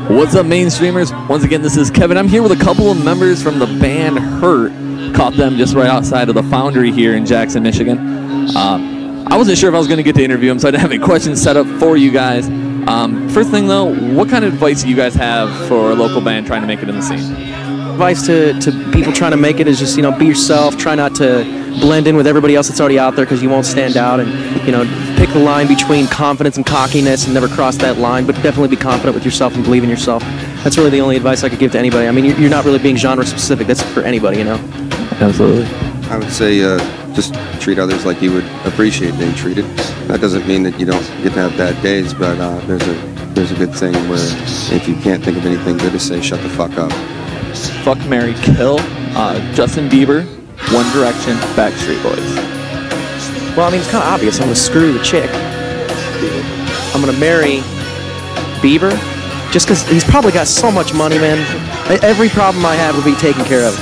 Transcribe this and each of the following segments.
What's up, mainstreamers? Once again, this is Kevin. I'm here with a couple of members from the band Hurt. Caught them just right outside of the Foundry here in Jackson, Michigan. I wasn't sure if I was going to get to interview them, so I didn't have any questions set up for you guys. First thing, though, what kind of advice do you guys have for a local band trying to make it in the scene? Advice to people trying to make it is just, be yourself. Try not to blend in with everybody else that's already out there because you won't stand out. And, pick the line between confidence and cockiness and never cross that line, but definitely be confident with yourself and believe in yourself. That's really the only advice I could give to anybody. I mean, you're not really being genre specific. That's for anybody, Absolutely. I would say just treat others like you would appreciate being treated. That doesn't mean that you don't get to have bad days, but there's a good thing where if you can't think of anything good to say, shut the fuck up. Fuck, marry, kill. Justin Bieber, One Direction, Backstreet Boys. Well, I mean, it's kind of obvious. I'm going to screw the chick. I'm going to marry Bieber just because he's probably got so much money, man. Every problem I have will be taken care of.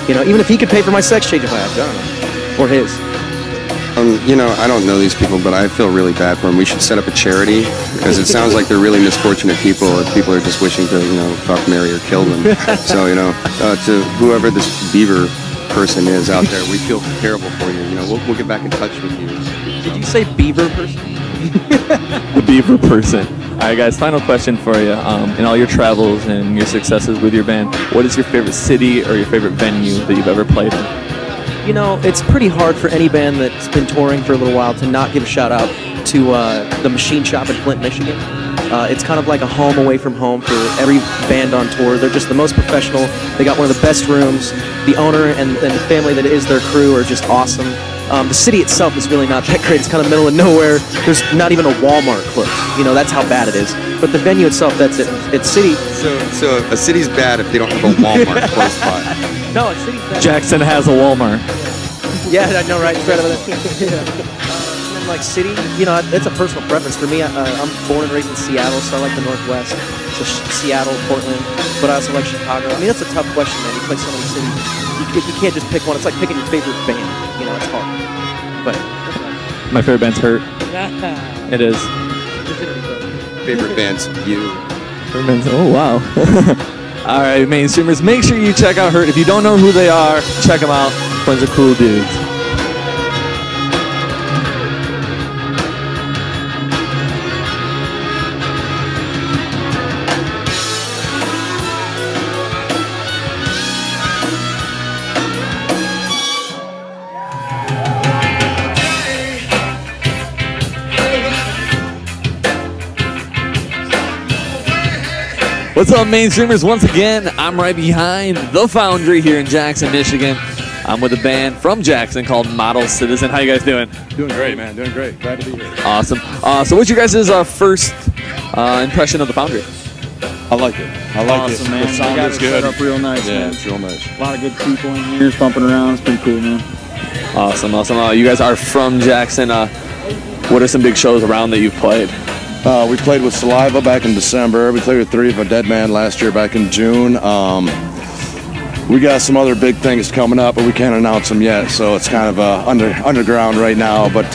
Even if he could pay for my sex change if I have done, or his. I don't know these people, but I feel really bad for them. We should set up a charity because it sounds like they're really misfortunate people, or people are just wishing to, fuck, marry, or kill them. So, to whoever this Bieber person is out there, we feel terrible for you. We'll get back in touch with you. Did you say Beaver person? The Beaver person. All right, guys, final question for you. In all your travels and your successes with your band, what is your favorite city or your favorite venue that you've ever played in? It's pretty hard for any band that's been touring for a little while to not give a shout out to the Machine Shop in Flint, Michigan. It's kind of like a home away from home for every band on tour. They're just the most professional. They got one of the best rooms. The owner and the family that is their crew are just awesome. The city itself is really not that great. It's kind of middle of nowhere. There's not even a Walmart close. That's how bad it is. But the venue itself, that's it. It's city. So a city's bad if they don't have a Walmart close by. No, a city's bad. Jackson has a Walmart. Yeah, I know, right? It's right over there. Like city, it's a personal preference for me. I'm born and raised in Seattle, so I like the Northwest. So Seattle, Portland, but I also like Chicago. I mean, that's a tough question, man. You play so many cities, you can't just pick one. It's like picking your favorite band. It's hard. But my favorite band's Hurt. It is. Favorite band's you. Favorite band's, oh wow. All right, mainstreamers, make sure you check out Hurt. If you don't know who they are, check them out. Bunch of cool dudes. What's up, mainstreamers? Once again, I'm right behind the Foundry here in Jackson, Michigan. I'm with a band from Jackson called Model Citizen. How you guys doing? Doing great, man. Doing great. Glad to be here. Awesome. So what's your guys' first impression of the Foundry? I like it. I like awesome, it. Man. The sound is good. Set up real nice, yeah, man. it's real nice. A lot of good people in here pumping around. It's pretty cool, man. Awesome. You guys are from Jackson. What are some big shows around that you've played? We played with Saliva back in December. We played with Three of a Dead Man last year back in June. We got some other big things coming up, but we can't announce them yet, so it's kind of underground right now. But,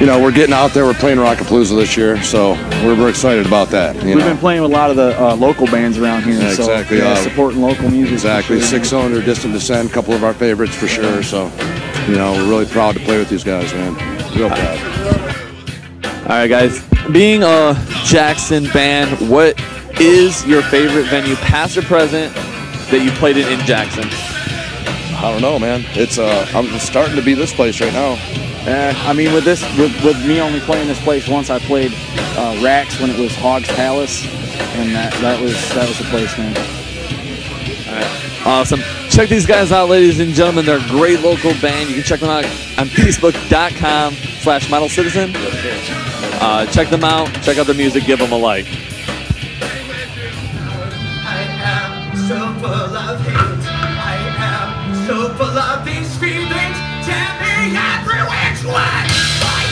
we're getting out there. We're playing Rockapalooza this year, so we're excited about that. We've been playing with a lot of the local bands around here. Yeah, exactly. So, supporting local music. Exactly. Sure. Six Cylinder, Distant Descent, a couple of our favorites for sure. So, we're really proud to play with these guys, man. Real proud. All right, guys. Being a Jackson band, what is your favorite venue, past or present, that you played in Jackson? I don't know, man. It's I'm starting to be this place right now. I mean, with me only playing this place once, I played Rax when it was Hog's Palace, and that was the place, man. All right. Awesome. Check these guys out, ladies and gentlemen. They're a great local band. You can check them out on Facebook.com/Model Citizen. Check them out. Check out their music. Give them a like. I am so full of hate. I am so full of these feelings. Tell me every which way. I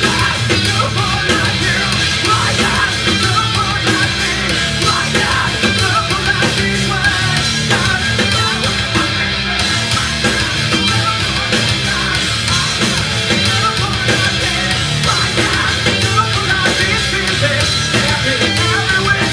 am so full of you. I am so full of me. I am so full of these ways. Every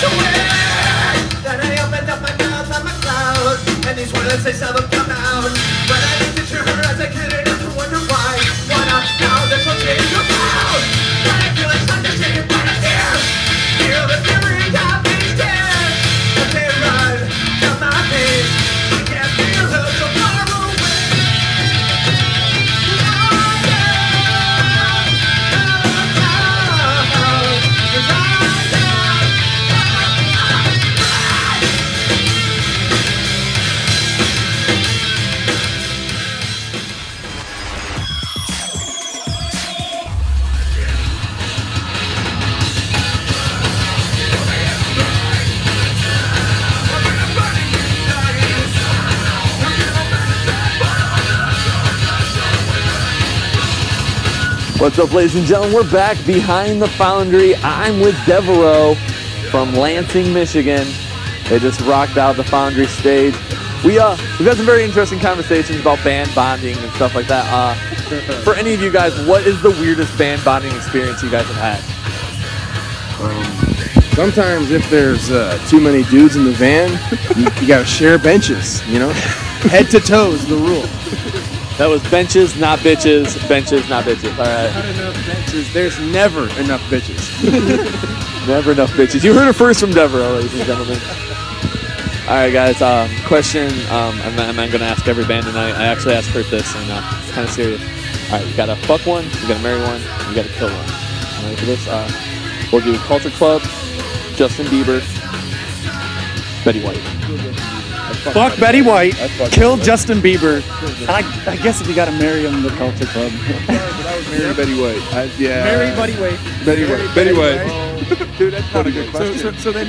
What's up, ladies and gentlemen? We're back behind the Foundry. I'm with Devereaux from Lansing, Michigan. They just rocked out the Foundry stage. We've had some very interesting conversations about band bonding and stuff like that. For any of you guys, what is the weirdest band bonding experience you guys have had? Sometimes if there's too many dudes in the van, you gotta share benches, you know? Head to toes, the rule. That was benches, not bitches. Benches, not bitches. All right. Not enough benches. There's never enough bitches. Never enough bitches. You heard it first from Devereaux, ladies and gentlemen. All right, guys. Question. I'm going to ask every band tonight. I actually asked Kurt this, and it's kind of serious. All right, you got to fuck one, you got to marry one, you got to kill one. All right, for this, we'll do Culture Club, Justin Bieber, Betty White. Fuck Betty White, kill Justin Bieber. I guess if you got to marry him, the Culture Club. Marry Betty White. Marry Betty White. Betty White. Betty White. Dude, that's not a good question. So then,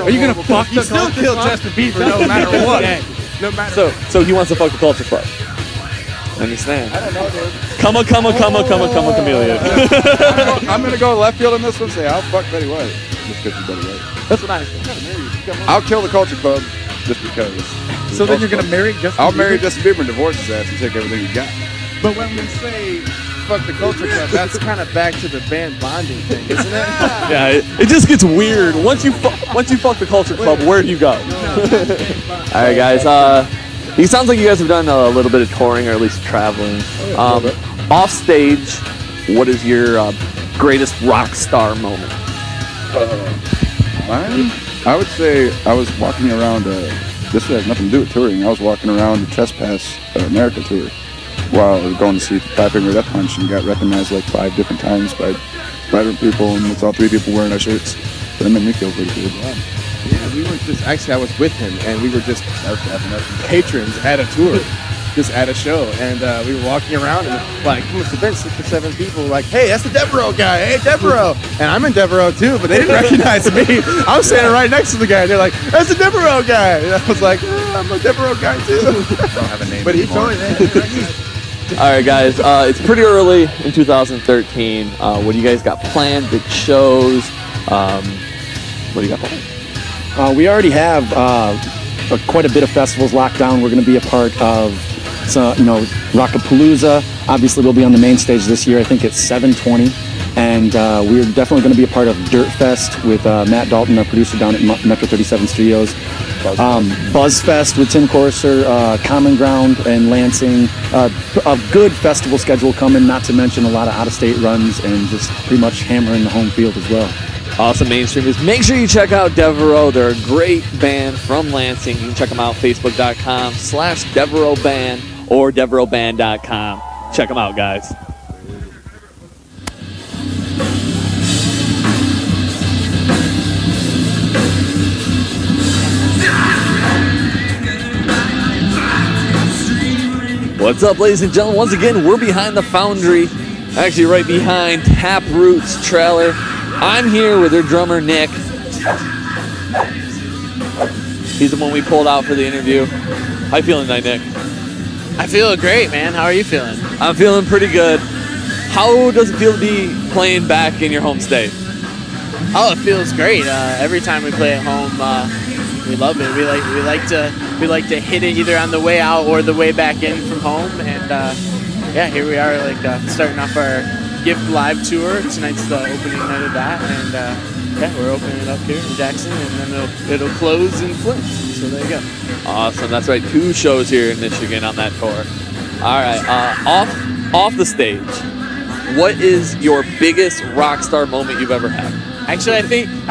Are you gonna fuck the still Culture kill Club? Justin Bieber no matter what. No matter. So he wants to fuck the Culture Club. Understand? I don't know, dude. Come on, chameleon. I'm gonna go left field on this one. Say I'll fuck Betty White. Just because she's Betty White. That's what I said. I'll kill the Culture Club just because. So then you're gonna marry Justin Bieber? I'll marry Justin Bieber and divorce his ass and take everything he got. But when we say fuck the Culture Club, that's kind of back to the band bonding thing, isn't it? Yeah, it just gets weird. Once you fuck the Culture Club, where do you go? All right, guys. It sounds like you guys have done a little bit of touring, or at least traveling. Off stage, what is your greatest rock star moment? Mine? I would say I was walking around. This has nothing to do with touring. I was walking around the Trespass America tour while I was going to see Five Finger Death Punch and got recognized like 5 different times by different people, and it's all 3 people wearing our shirts. So that made me feel pretty good. Yeah, we were just, actually I was with him, and we were just patrons at a tour, just at a show, and we were walking around, and like, must have been 6 or 7 people, like, hey, that's the Devereaux guy, hey, Devereaux, and I'm in Devereaux too, but they didn't recognize me. I was standing right next to the guy, and they're like, that's the Devereaux guy, and I was like, I'm a Devereaux guy too. I don't have a name but anymore. He told me that. All right, guys. It's pretty early in 2013. What do you guys got planned? Big shows? What do you got planned? We already have quite a bit of festivals locked down. We're going to be a part of, Rockapalooza. Obviously, we'll be on the main stage this year. I think it's 720. And we're definitely going to be a part of Dirt Fest with Matt Dalton, our producer down at Metro 37 Studios. Buzzfest with Tim Corser, Common Ground and Lansing. A good festival schedule coming, not to mention a lot of out-of-state runs and just pretty much hammering the home field as well. Awesome, mainstreamers. Make sure you check out Devereaux. They're a great band from Lansing. You can check them out, facebook.com/Devereaux Band or DevereauxBand.com. Check them out, guys. What's up, ladies and gentlemen? Once again, we're behind the Foundry. Actually, right behind Taproot's trailer. I'm here with their drummer, Nick. He's the one we pulled out for the interview. How you feeling tonight, Nick? I feel great, man. How are you feeling? I'm feeling pretty good. How does it feel to be playing back in your home state? Oh, it feels great. Every time we play at home, we love it. We like to hit it either on the way out or the way back in from home. And yeah, here we are, starting off our Gift Live tour. Tonight's the opening night of that, and yeah, we're opening it up here in Jackson, and then it'll close in Flint. So there you go. Awesome. That's right. 2 shows here in Michigan on that tour. All right. Off the stage, what is your biggest rock star moment you've ever had? Actually, I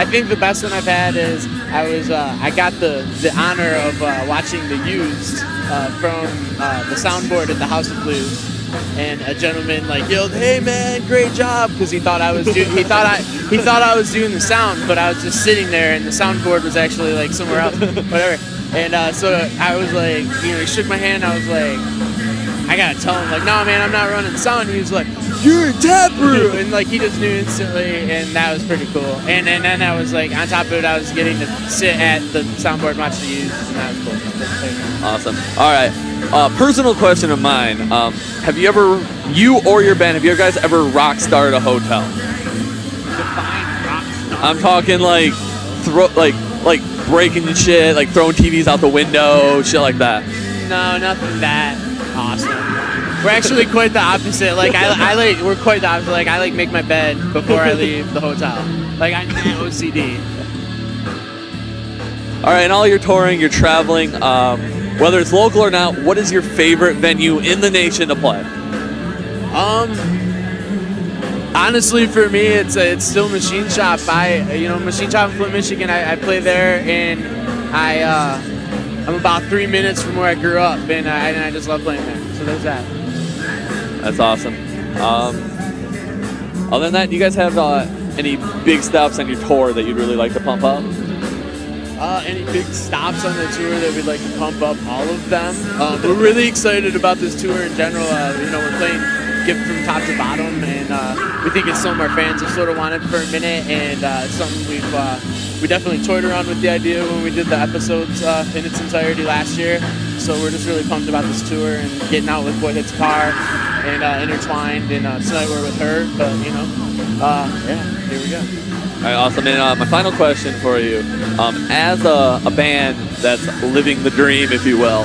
think the best one I've had is I got the honor of watching the Used from the soundboard at the House of Blues, and a gentleman yelled, "Hey man, great job!" because he thought I was doing I was doing the sound, but I was just sitting there, and the soundboard was actually somewhere else, whatever. And so I was he shook my hand. I was like, I gotta tell him no man, I'm not running sound. And he was like, "You're in Taproot," and he just knew instantly, and that was pretty cool. And then I was on top of it, I was getting to sit at the soundboard and watch the Used, and that was cool. Awesome. All right, Personal question of mine. Have you ever, you or your band, have you guys ever rock starred a hotel? Define rock star. I'm talking like, like breaking shit, like throwing TVs out the window, shit like that. No, nothing that awesome. We're actually quite the opposite. Like we're quite the opposite. Like I like make my bed before I leave the hotel. Like I'm OCD. All right, and all your touring, you're traveling, whether it's local or not, what is your favorite venue in the nation to play? Honestly, for me, it's still Machine Shop. Machine Shop in Flint, Michigan. I play there, and I'm about 3 minutes from where I grew up, and I just love playing there. So there's that. That's awesome. Other than that, do you guys have any big stops on your tour that you'd really like to pump up? Any big stops on the tour that we'd like to pump up? All of them. We're really excited about this tour in general. We're playing Gift from top to bottom, and we think it's something our fans have sort of wanted for a minute, and it's something we definitely toyed around with the idea when we did the episodes in its entirety last year. So we're just really pumped about this tour and getting out with Boy Hits Car and Intertwined, and tonight we're with her. But here we go. All right, awesome. And my final question for you, as a band that's living the dream, if you will,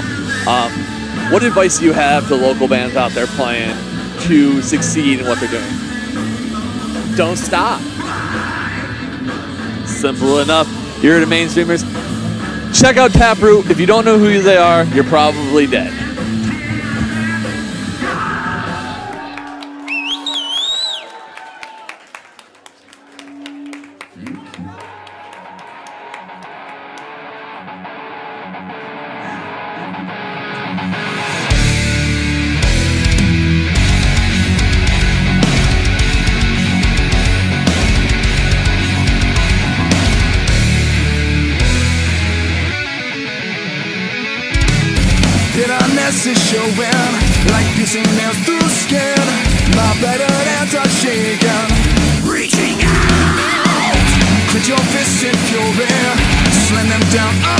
what advice do you have to local bands out there playing to succeed in what they're doing? Don't stop. Simple enough. You're the mainstreamers. Check out Taproot. If you don't know who they are, you're probably dead. Is showing like piercing nails through skin. My better hands are shaking. Reaching out, quit your fists in fury, slam them down.